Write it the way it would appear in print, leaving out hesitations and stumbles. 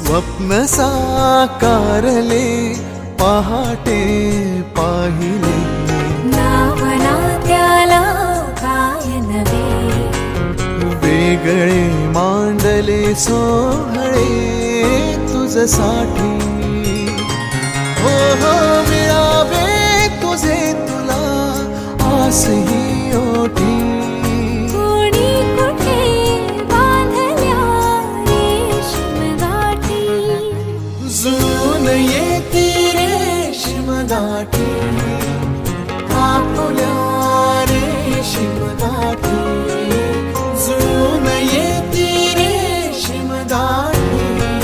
स्वप्न साकारले पहाटे पाहिले, नावना त्याला काय नवे, वेगळे मांडले सोहळे तुझसाठी. हो हो मिळावे तुझे तुला आस ही ओठी, कोणी कुठे बांधल्या रेशीम गाठी, जुळून येती रेशीम गाठी, आपुल्या रेशीम गाठी, जुळून येती रेशीम गाठी.